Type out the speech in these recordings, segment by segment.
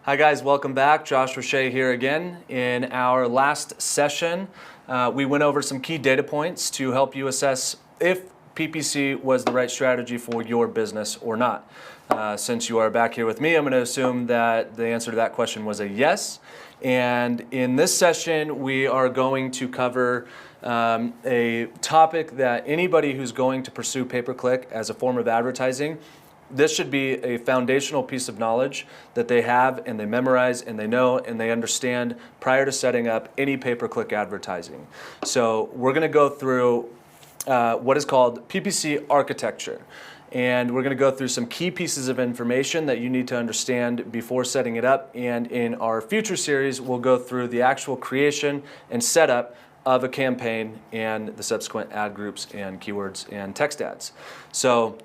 Hi guys, welcome back. Josh Roche here again. In our last session, we went over some key data points to help you assess if PPC was the right strategy for your business or not. Since you are back here with me, I'm going to assume that the answer to that question was a yes. And in this session, we are going to cover a topic that anybody who's going to pursue pay-per-click as a form of advertising, this should be a foundational piece of knowledge that they have and they memorize and they know and they understand prior to setting up any pay-per-click advertising. So we're going to go through what is called PPC architecture. And we're going to go through some key pieces of information that you need to understand before setting it up. And in our future series, we'll go through the actual creation and setup of a campaign and the subsequent ad groups and keywords and text ads. So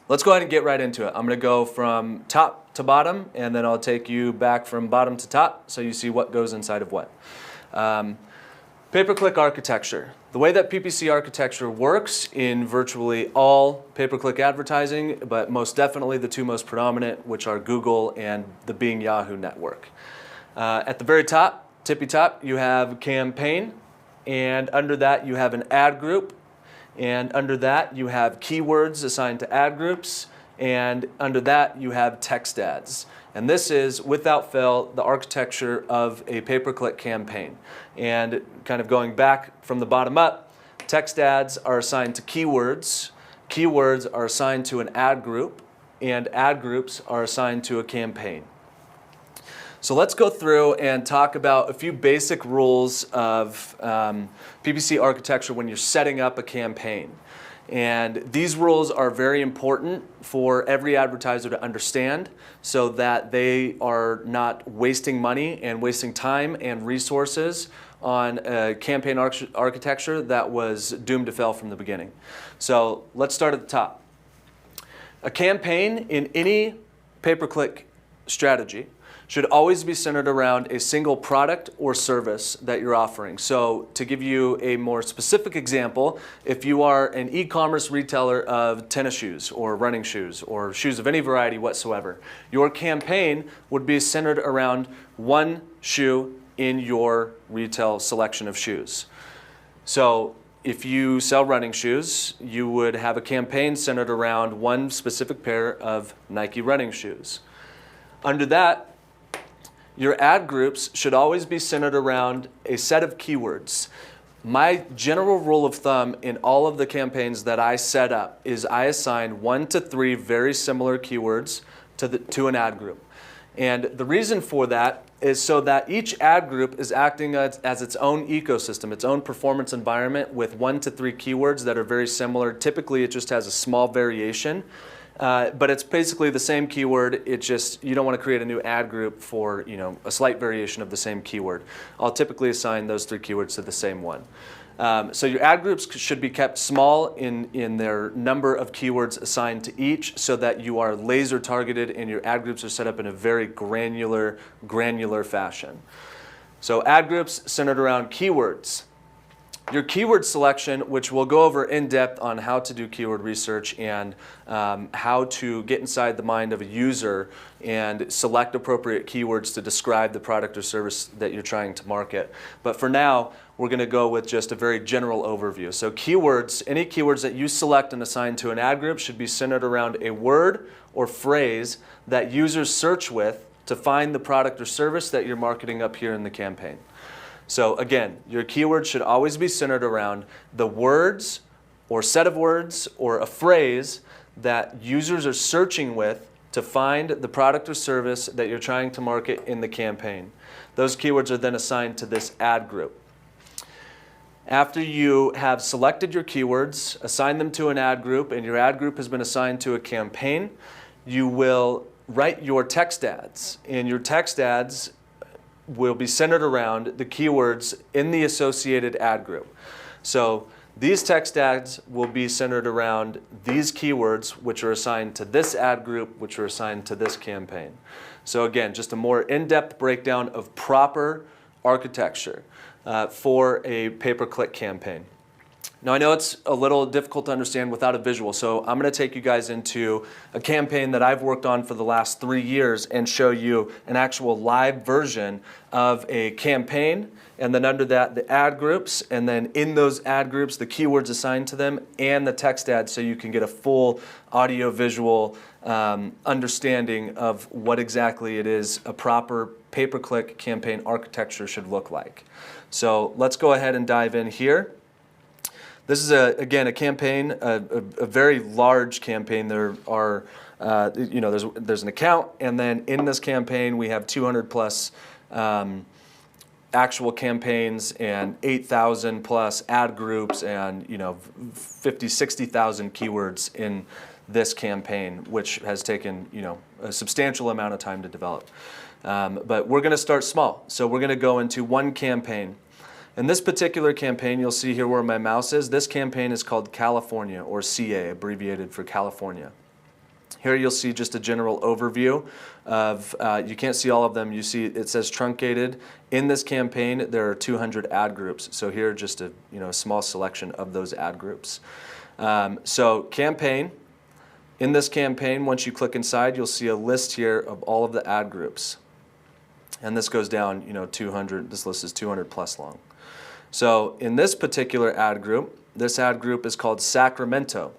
let's go ahead and get right into it. I'm going to go from top to bottom, and then I'll take you back from bottom to top so you see what goes inside of what. Pay-per-click architecture. The way that PPC architecture works in virtually all pay-per-click advertising, but most definitely the two most predominant, which are Google and the Bing Yahoo network. At the very top, tippy top, you have campaign, and under that you have an ad group, and under that you have keywords assigned to ad groups, and under that you have text ads. And this is, without fail, the architecture of a pay-per-click campaign. And kind of going back from the bottom up, text ads are assigned to keywords, keywords are assigned to an ad group, and ad groups are assigned to a campaign. So let's go through and talk about a few basic rules of PPC architecture when you're setting up a campaign. And these rules are very important for every advertiser to understand so that they are not wasting money and wasting time and resources on a campaign architecture that was doomed to fail from the beginning. So let's start at the top. A campaign in any pay-per-click strategy should always be centered around a single product or service that you're offering. So to give you a more specific example, if you are an e-commerce retailer of tennis shoes or running shoes or shoes of any variety whatsoever, your campaign would be centered around one shoe in your retail selection of shoes. So if you sell running shoes, you would have a campaign centered around one specific pair of Nike running shoes. Under that, your ad groups should always be centered around a set of keywords. My general rule of thumb in all of the campaigns that I set up is I assign 1 to 3 very similar keywords to an ad group. And the reason for that is so that each ad group is acting as its own ecosystem, its own performance environment with 1 to 3 keywords that are very similar. Typically, it just has a small variation. But it's basically the same keyword. It's just you don't want to create a new ad group for a slight variation of the same keyword. I'll typically assign those 3 keywords to the same one. So your ad groups should be kept small in their number of keywords assigned to each, so that you are laser targeted and your ad groups are set up in a very granular fashion. So ad groups centered around keywords. Your keyword selection, which we'll go over in depth on how to do keyword research and how to get inside the mind of a user and select appropriate keywords to describe the product or service that you're trying to market. But for now, we're going to go with just a very general overview. So keywords, any keywords that you select and assign to an ad group should be centered around a word or phrase that users search with to find the product or service that you're marketing up here in the campaign. So again, your keywords should always be centered around the words or set of words or a phrase that users are searching with to find the product or service that you're trying to market in the campaign. Those keywords are then assigned to this ad group. After you have selected your keywords, assigned them to an ad group, and your ad group has been assigned to a campaign, you will write your text ads. And your text ads will be centered around the keywords in the associated ad group. So these text ads will be centered around these keywords, which are assigned to this ad group, which are assigned to this campaign. So again, just a more in-depth breakdown of proper architecture for a pay-per-click campaign. Now I know it's a little difficult to understand without a visual, so I'm going to take you guys into a campaign that I've worked on for the last 3 years and show you an actual live version of a campaign, and then under that the ad groups, and then in those ad groups the keywords assigned to them and the text ads, so you can get a full audio visual understanding of what exactly it is a proper pay-per-click campaign architecture should look like. So let's go ahead and dive in here. This is again a campaign, a very large campaign. There are, there's an account, and then in this campaign we have 200 plus actual campaigns and 8,000 plus ad groups, and 50, 60,000 keywords in this campaign, which has taken a substantial amount of time to develop. But we're going to start small, so we're going to go into one campaign. In this particular campaign, you'll see here where my mouse is, this campaign is called California, or CA, abbreviated for California. Here you'll see just a general overview of, you can't see all of them, you see it says truncated. In this campaign there are 200 ad groups, so here just a small selection of those ad groups. So campaign, in this campaign, once you click inside, you'll see a list here of all of the ad groups. And this goes down 200, this list is 200 plus long. So in this particular ad group, this ad group is called Sacramento.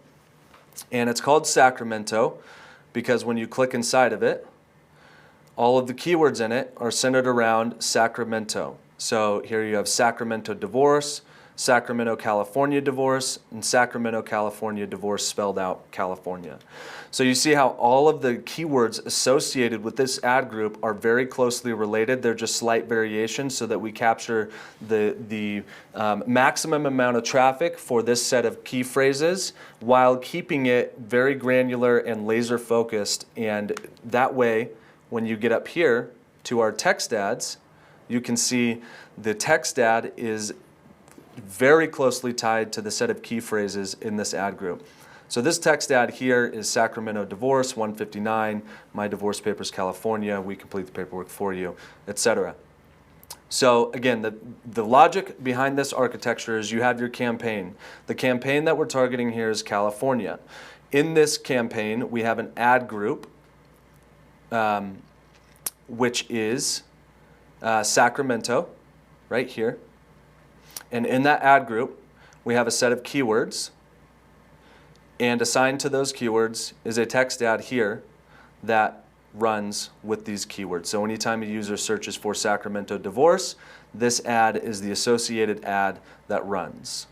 And it's called Sacramento because when you click inside of it, all of the keywords in it are centered around Sacramento. So here you have Sacramento divorce, Sacramento, California divorce, and Sacramento, California divorce spelled out California. So you see how all of the keywords associated with this ad group are very closely related. They're just slight variations so that we capture the maximum amount of traffic for this set of key phrases while keeping it very granular and laser focused. And that way, when you get up here to our text ads, you can see the text ad is very closely tied to the set of key phrases in this ad group. So this text ad here is Sacramento divorce, 159, my divorce papers, California, we complete the paperwork for you, etc. So again, the logic behind this architecture is you have your campaign. The campaign that we're targeting here is California. In this campaign, we have an ad group, which is Sacramento, right here. And in that ad group, we have a set of keywords, and assigned to those keywords is a text ad here that runs with these keywords. So anytime a user searches for Sacramento divorce, this ad is the associated ad that runs.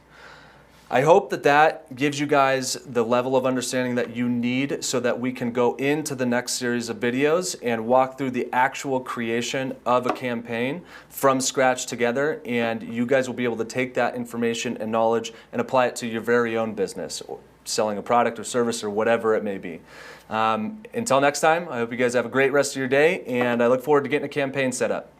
I hope that gives you guys the level of understanding that you need so that we can go into the next series of videos and walk through the actual creation of a campaign from scratch together, and you guys will be able to take that information and knowledge and apply it to your very own business, or selling a product or service or whatever it may be. Until next time, I hope you guys have a great rest of your day, and I look forward to getting a campaign set up.